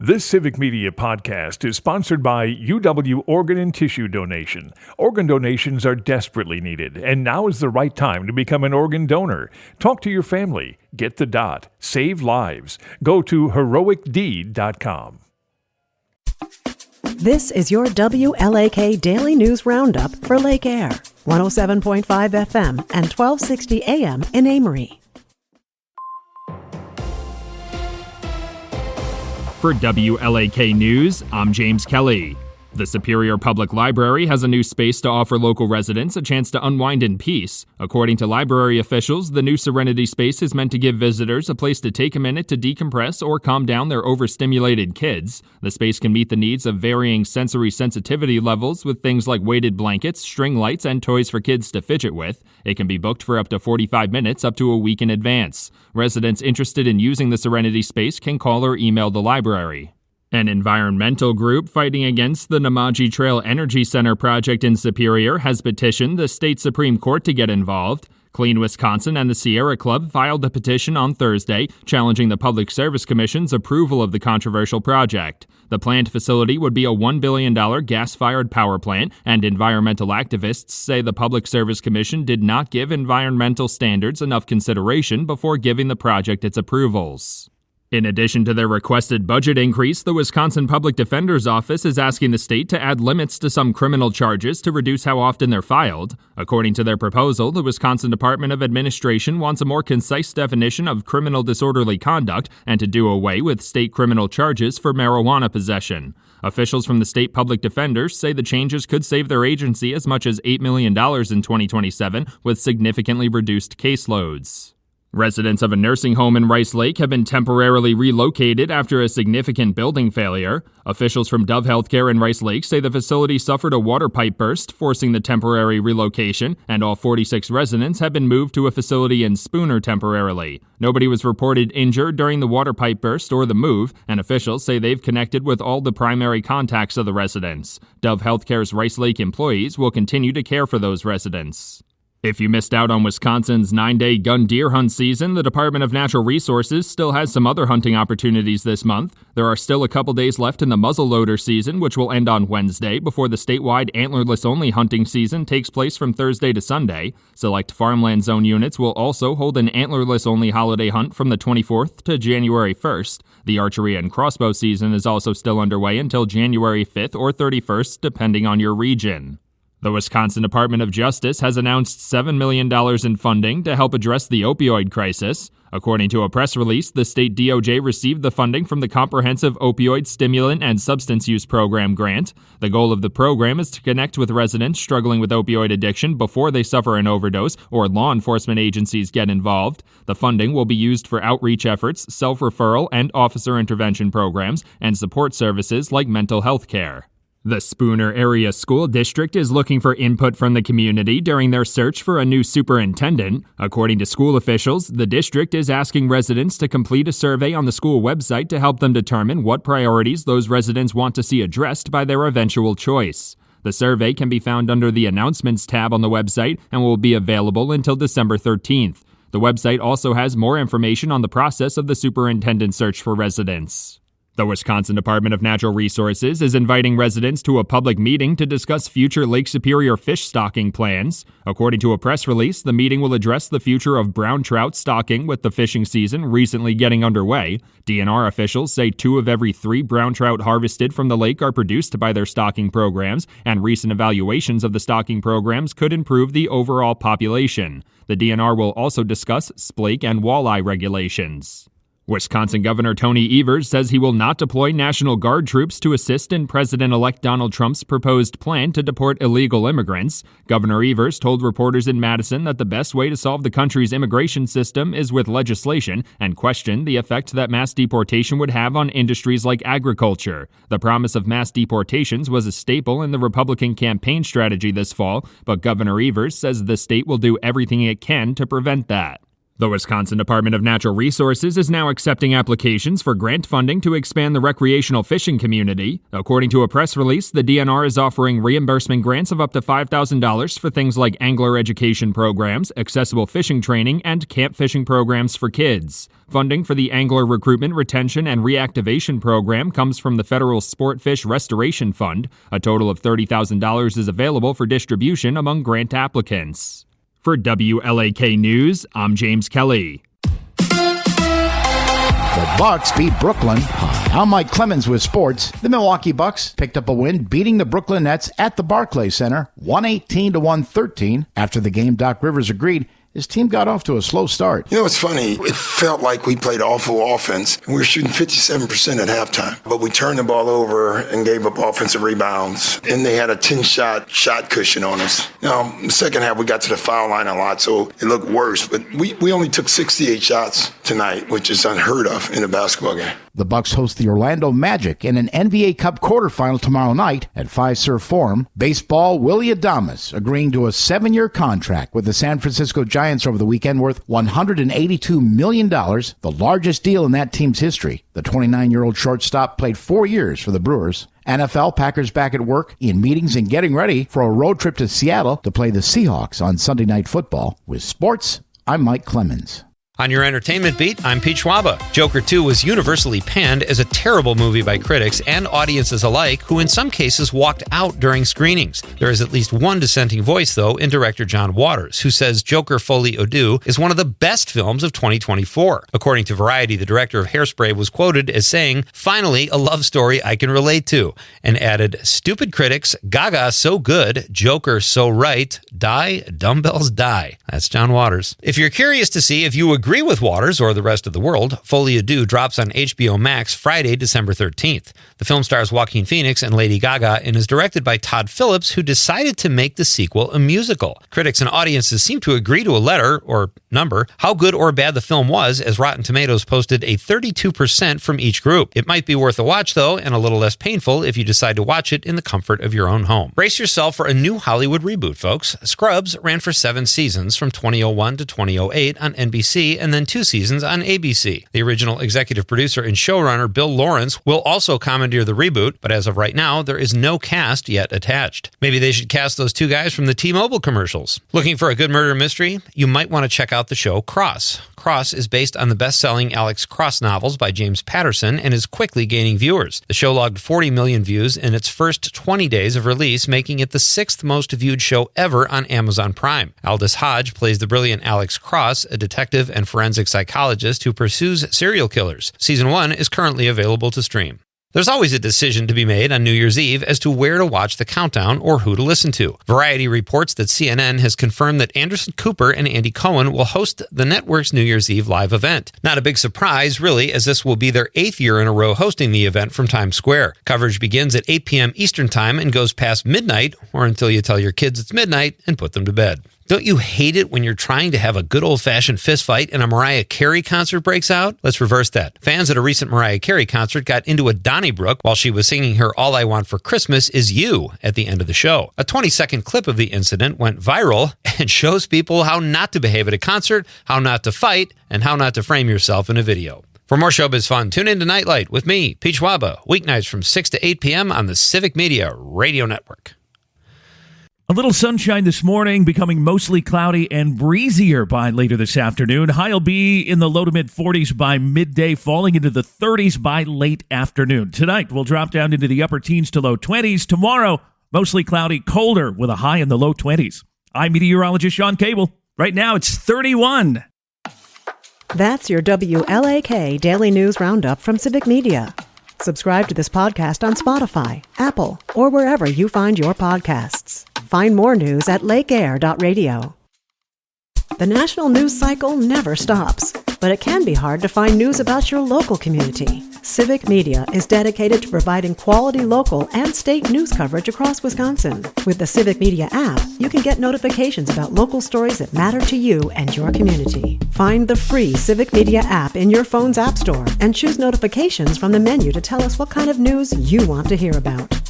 This Civic Media podcast is sponsored by UW Organ and Tissue Donation. Organ donations are desperately needed, and now is the right time to become an organ donor. Talk to your family. Get the dot. Save lives. Go to heroicdeed.com. This is your WLAK Daily News Roundup for Lake Air, 107.5 FM and 1260 AM in Amory. For WLAK News, I'm James Kelly. The Superior Public Library has a new space to offer local residents a chance to unwind in peace. According to library officials, the new Serenity space is meant to give visitors a place to take a minute to decompress or calm down their overstimulated kids. The space can meet the needs of varying sensory sensitivity levels with things like weighted blankets, string lights, and toys for kids to fidget with. It can be booked for up to 45 minutes up to a week in advance. Residents interested in using the Serenity space can call or email the library. An environmental group fighting against the Namaji Trail Energy Center project in Superior has petitioned the state Supreme Court to get involved. Clean Wisconsin and the Sierra Club filed a petition on Thursday challenging the Public Service Commission's approval of the controversial project. The planned facility would be a $1 billion gas-fired power plant, and environmental activists say the Public Service Commission did not give environmental standards enough consideration before giving the project its approvals. In addition to their requested budget increase, the Wisconsin Public Defender's Office is asking the state to add limits to some criminal charges to reduce how often they're filed. According to their proposal, the Wisconsin Department of Administration wants a more concise definition of criminal disorderly conduct and to do away with state criminal charges for marijuana possession. Officials from the state public defenders say the changes could save their agency as much as $8 million in 2027 with significantly reduced caseloads. Residents of a nursing home in Rice Lake have been temporarily relocated after a significant building failure. Officials from Dove Healthcare in Rice Lake say the facility suffered a water pipe burst, forcing the temporary relocation, and all 46 residents have been moved to a facility in Spooner temporarily. Nobody was reported injured during the water pipe burst or the move, and officials say they've connected with all the primary contacts of the residents. Dove Healthcare's Rice Lake employees will continue to care for those residents. If you missed out on Wisconsin's 9-day gun deer hunt season, the Department of Natural Resources still has some other hunting opportunities this month. There are still a couple days left in the muzzleloader season, which will end on Wednesday, before the statewide antlerless-only hunting season takes place from Thursday to Sunday. Select farmland zone units will also hold an antlerless-only holiday hunt from the 24th to January 1st. The archery and crossbow season is also still underway until January 5th or 31st, depending on your region. The Wisconsin Department of Justice has announced $7 million in funding to help address the opioid crisis. According to a press release, the state DOJ received the funding from the Comprehensive Opioid Stimulant and Substance Use Program grant. The goal of the program is to connect with residents struggling with opioid addiction before they suffer an overdose or law enforcement agencies get involved. The funding will be used for outreach efforts, self-referral and officer intervention programs, and support services like mental health care. The Spooner Area School District is looking for input from the community during their search for a new superintendent. According to school officials, the district is asking residents to complete a survey on the school website to help them determine what priorities those residents want to see addressed by their eventual choice. The survey can be found under the Announcements tab on the website and will be available until December 13th. The website also has more information on the process of the superintendent search for residents. The Wisconsin Department of Natural Resources is inviting residents to a public meeting to discuss future Lake Superior fish stocking plans. According to a press release, the meeting will address the future of brown trout stocking with the fishing season recently getting underway. DNR officials say 2 of every 3 brown trout harvested from the lake are produced by their stocking programs, and recent evaluations of the stocking programs could improve the overall population. The DNR will also discuss splake and walleye regulations. Wisconsin Governor Tony Evers says he will not deploy National Guard troops to assist in President-elect Donald Trump's proposed plan to deport illegal immigrants. Governor Evers told reporters in Madison that the best way to solve the country's immigration system is with legislation and questioned the effect that mass deportation would have on industries like agriculture. The promise of mass deportations was a staple in the Republican campaign strategy this fall, but Governor Evers says the state will do everything it can to prevent that. The Wisconsin Department of Natural Resources is now accepting applications for grant funding to expand the recreational fishing community. According to a press release, the DNR is offering reimbursement grants of up to $5,000 for things like angler education programs, accessible fishing training, and camp fishing programs for kids. Funding for the Angler Recruitment, Retention, and Reactivation Program comes from the Federal Sport Fish Restoration Fund. A total of $30,000 is available for distribution among grant applicants. For WLAK News, I'm James Kelly. The Bucks beat Brooklyn. Hi, I'm Mike Clemens with sports. The Milwaukee Bucks picked up a win, beating the Brooklyn Nets at the Barclays Center, 118-113. After the game, Doc Rivers agreed his team got off to a slow start. You know, it's funny. It felt like we played awful offense. We were shooting 57% at halftime, but we turned the ball over and gave up offensive rebounds. And they had a 10-shot cushion on us. Now, the second half, we got to the foul line a lot, so it looked worse. But we only took 68 shots tonight, which is unheard of in a basketball game. The Bucks host the Orlando Magic in an NBA Cup quarterfinal tomorrow night at Fiserv Forum. Baseball, Willie Adames agreeing to a 7-year contract with the San Francisco Giants over the weekend worth $182 million, the largest deal in that team's history. The 29-year-old shortstop played 4 years for the Brewers. NFL, Packers back at work in meetings and getting ready for a road trip to Seattle to play the Seahawks on Sunday Night Football. With sports, I'm Mike Clemens. On your entertainment beat, I'm Pete Schwaba. Joker 2 was universally panned as a terrible movie by critics and audiences alike, who in some cases walked out during screenings. There is at least one dissenting voice, though, in director John Waters, who says Joker Folie à Deux is one of the best films of 2024. According to Variety, the director of Hairspray was quoted as saying, "Finally, a love story I can relate to," and added, "Stupid critics, Gaga so good, Joker so right, die, dumbbells die." That's John Waters. If you're curious to see if you agree with Waters or the rest of the world, Folie à Deux drops on HBO Max Friday, December 13th. The film stars Joaquin Phoenix and Lady Gaga and is directed by Todd Phillips, who decided to make the sequel a musical. Critics and audiences seem to agree to a letter, or number, how good or bad the film was, as Rotten Tomatoes posted a 32% from each group. It might be worth a watch, though, and a little less painful if you decide to watch it in the comfort of your own home. Brace yourself for a new Hollywood reboot, folks. Scrubs ran for 7 seasons from 2001 to 2008 on NBC, and then 2 seasons on ABC. The original executive producer and showrunner Bill Lawrence will also commandeer the reboot, but as of right now, there is no cast yet attached. Maybe they should cast those 2 guys from the T-Mobile commercials. Looking for a good murder mystery? You might want to check out the show Cross. Cross is based on the best-selling Alex Cross novels by James Patterson and is quickly gaining viewers. The show logged 40 million views in its first 20 days of release, making it the 6th most viewed show ever on Amazon Prime. Aldous Hodge plays the brilliant Alex Cross, a detective and forensic psychologist who pursues serial killers. Season 1 is currently available to stream. There's always a decision to be made on New Year's Eve as to where to watch the countdown or who to listen to. Variety reports that CNN has confirmed that Anderson Cooper and Andy Cohen will host the network's New Year's Eve live event. Not a big surprise, really, as this will be their 8th year in a row hosting the event from Times Square. Coverage begins at 8 p.m. Eastern Time and goes past midnight, or until you tell your kids it's midnight and put them to bed. Don't you hate it when you're trying to have a good old-fashioned fistfight and a Mariah Carey concert breaks out? Let's reverse that. Fans at a recent Mariah Carey concert got into a Donnybrook while she was singing her All I Want for Christmas Is You at the end of the show. A 20-second clip of the incident went viral and shows people how not to behave at a concert, how not to fight, and how not to frame yourself in a video. For more showbiz fun, tune in to Nightlight with me, Pete Schwaba, weeknights from 6 to 8 p.m. on the Civic Media Radio Network. A little sunshine this morning, becoming mostly cloudy and breezier by later this afternoon. High will be in the low to mid 40s by midday, falling into the 30s by late afternoon. Tonight, we'll drop down into the upper teens to low 20s. Tomorrow, mostly cloudy, colder with a high in the low 20s. I'm meteorologist Sean Cable. Right now, it's 31. That's your WLAK Daily News Roundup from Civic Media. Subscribe to this podcast on Spotify, Apple, or wherever you find your podcasts. Find more news at lakeair.radio. The national news cycle never stops, but it can be hard to find news about your local community. Civic Media is dedicated to providing quality local and state news coverage across Wisconsin. With the Civic Media app, you can get notifications about local stories that matter to you and your community. Find the free Civic Media app in your phone's app store and choose notifications from the menu to tell us what kind of news you want to hear about.